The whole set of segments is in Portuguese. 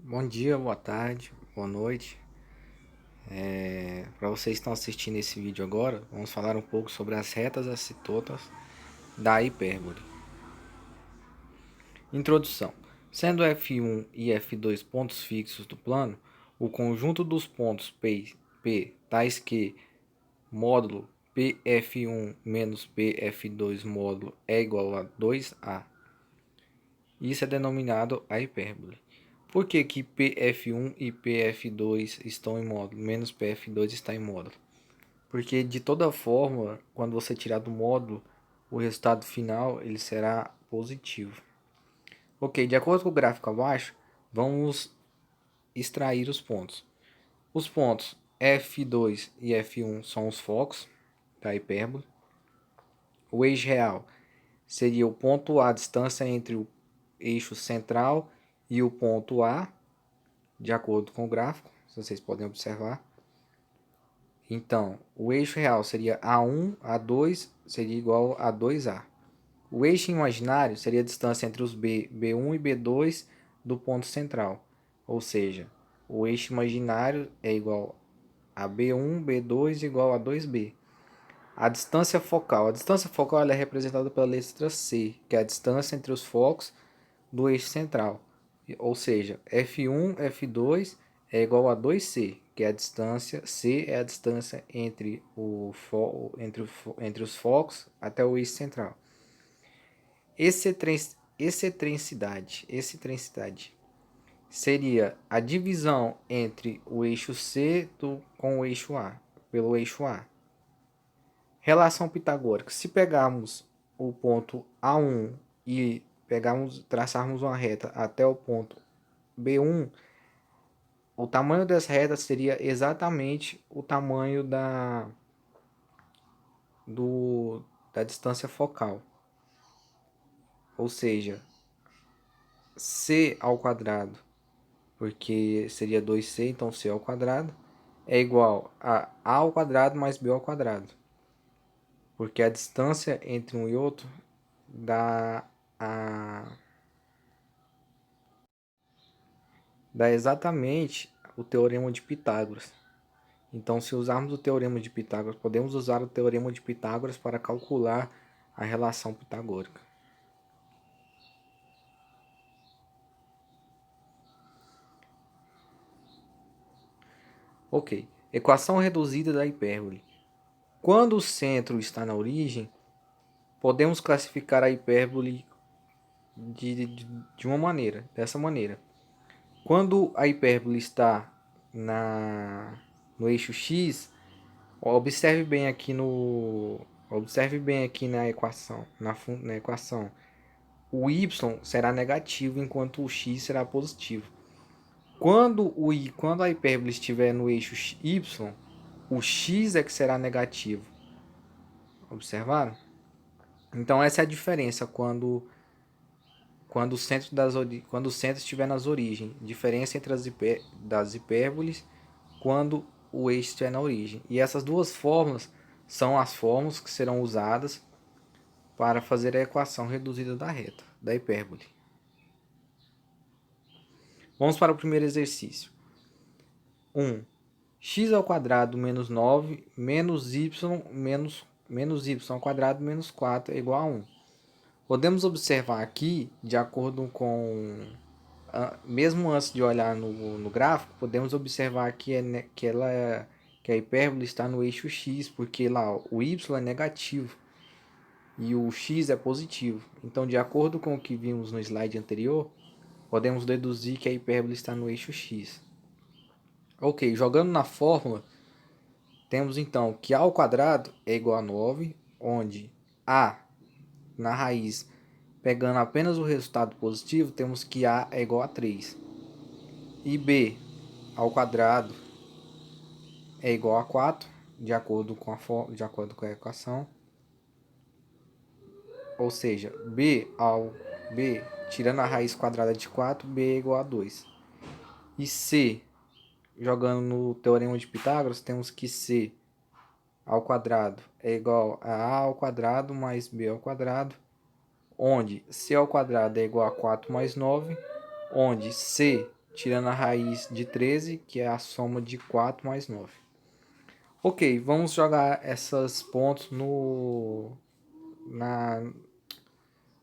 Bom dia, boa tarde, boa noite. Para vocês que estão assistindo esse vídeo agora, vamos falar um pouco sobre as retas assítotas da hipérbole. Introdução. Sendo F1 e F2 pontos fixos do plano, o conjunto dos pontos P tais que módulo PF1 menos PF2 módulo é igual a 2A. Isso é denominado a hipérbole. Por que que PF1 e PF2 estão em módulo, menos PF2 está em módulo? Porque de toda forma, quando você tirar do módulo, o resultado final ele será positivo. Ok, de acordo com o gráfico abaixo, vamos extrair os pontos. Os pontos F2 e F1 são os focos da hipérbole. O eixo real seria o ponto A, a distância entre o eixo central e o ponto A, de acordo com o gráfico, vocês podem observar. Então, o eixo real seria A1, A2 seria igual a 2A. O eixo imaginário seria a distância entre os B1 e B2 do ponto central. Ou seja, o eixo imaginário é igual a B1, B2 igual a 2B. A distância focal. A distância focal ela é representada pela letra C, que é a distância entre os focos do eixo central. Ou seja, F1, F2 é igual a 2C, que é a distância, C é a distância entre os focos até o eixo central. Excentricidade seria a divisão entre o eixo C com o eixo A, pelo eixo A. Relação pitagórica. Se pegarmos o ponto A1 e traçarmos uma reta até o ponto B1, o tamanho das retas seria exatamente o tamanho da distância focal. Ou seja, C ao quadrado, porque seria 2C, então C ao quadrado, é igual a ao quadrado mais B ao quadrado. Porque a distância entre um e outro dá exatamente o teorema de Pitágoras. Então, se usarmos o teorema de Pitágoras, podemos usar o teorema de Pitágoras para calcular a relação pitagórica. Ok. Equação reduzida da hipérbole. Quando o centro está na origem, podemos classificar a hipérbole de uma maneira, dessa maneira. Quando a hipérbole está no eixo x, observe bem aqui na equação, na equação. O y será negativo enquanto o x será positivo. Quando a hipérbole estiver no eixo y, o x é que será negativo. Observaram? Então essa é a diferença quando o centro estiver nas origens. Diferença entre das hipérboles quando o eixo estiver na origem. E essas duas fórmulas são as fórmulas que serão usadas para fazer a equação reduzida da reta, da hipérbole. Vamos para o primeiro exercício. 1. X ao quadrado menos 9 menos y ao quadrado menos 4 é igual a 1. Podemos observar aqui, de acordo com... Mesmo antes de olhar no gráfico, podemos observar que a hipérbole está no eixo x, porque lá o y é negativo e o x é positivo. Então, de acordo com o que vimos no slide anterior, podemos deduzir que a hipérbole está no eixo x. Ok, jogando na fórmula, temos então que a ao quadrado é igual a 9, onde a na raiz, pegando apenas o resultado positivo, temos que a é igual a 3. E b ao quadrado é igual a 4, de acordo com a equação. Ou seja, b, tirando a raiz quadrada de 4, b é igual a 2. E c, jogando no teorema de Pitágoras, temos que c ao quadrado é igual a ao quadrado mais b ao quadrado, onde c ao quadrado é igual a 4 mais 9, onde c, tirando a raiz de 13, que é a soma de 4 mais 9. Ok, vamos jogar esses pontos no...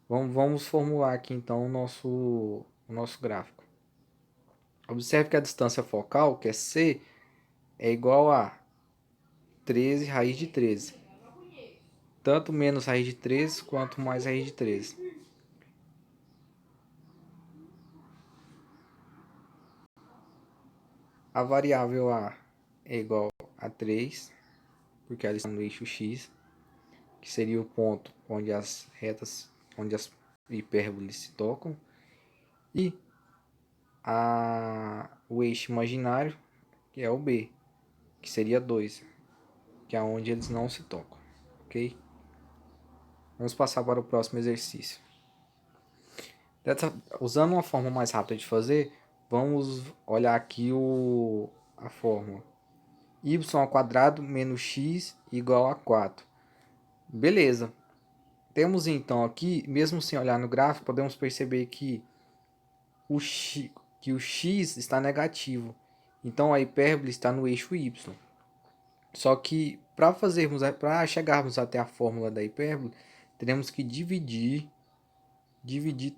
Vamos formular aqui então o nosso gráfico. Observe que a distância focal, que é C, é igual a 13 raiz de 13. Tanto menos raiz de 13 quanto mais raiz de 13. A variável A é igual a 3, porque ela está no eixo X, que seria o ponto onde as retas, onde as hipérboles se tocam. E o eixo imaginário, que é o B, que seria 2, que é onde eles não se tocam. Ok? Vamos passar para o próximo exercício. Usando uma forma mais rápida de fazer, vamos olhar aqui a fórmula. Y ao quadrado menos x igual a 4. Beleza. Temos então aqui, mesmo sem olhar no gráfico, podemos perceber que o x está negativo. Então a hipérbole está no eixo y. Só que para chegarmos até a fórmula da hipérbole, teremos que dividir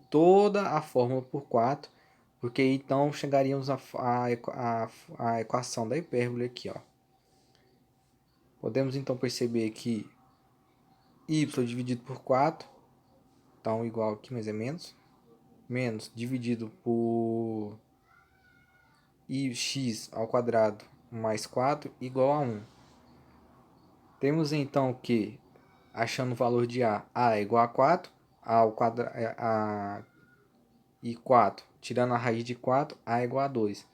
toda a fórmula por 4, porque então chegaríamos à equação da hipérbole aqui, ó. Podemos então perceber que y dividido por 4, então igual aqui, mas é menos dividido por x ao quadrado mais 4 igual a 1. Temos então que, achando o valor de a é igual a 4, e 4, tirando a raiz de 4, a é igual a 2.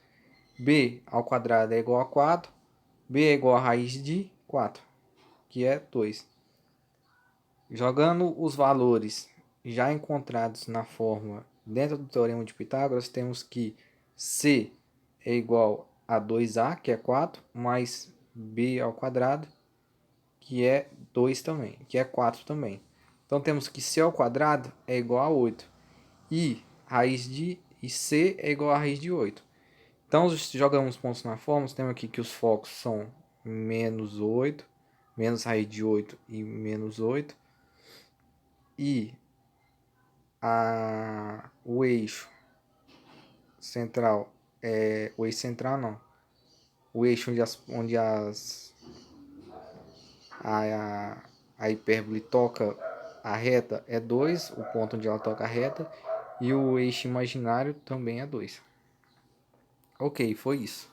B ao quadrado é igual a 4, b é igual a raiz de 4, que é 2. Jogando os valores já encontrados na fórmula dentro do teorema de Pitágoras, temos que C é igual a 2A, que é 4, mais B ao quadrado, que é 2 também, que é 4 também. Então temos que C ao quadrado é igual a 8. E C é igual a raiz de 8. Então jogamos pontos na fórmula, temos aqui que os focos são menos 8, menos raiz de 8 e menos 8. E o eixo central o eixo central não, o eixo onde a hipérbole toca a reta é 2, o ponto onde ela toca a reta, e o eixo imaginário também é 2. Ok, foi isso.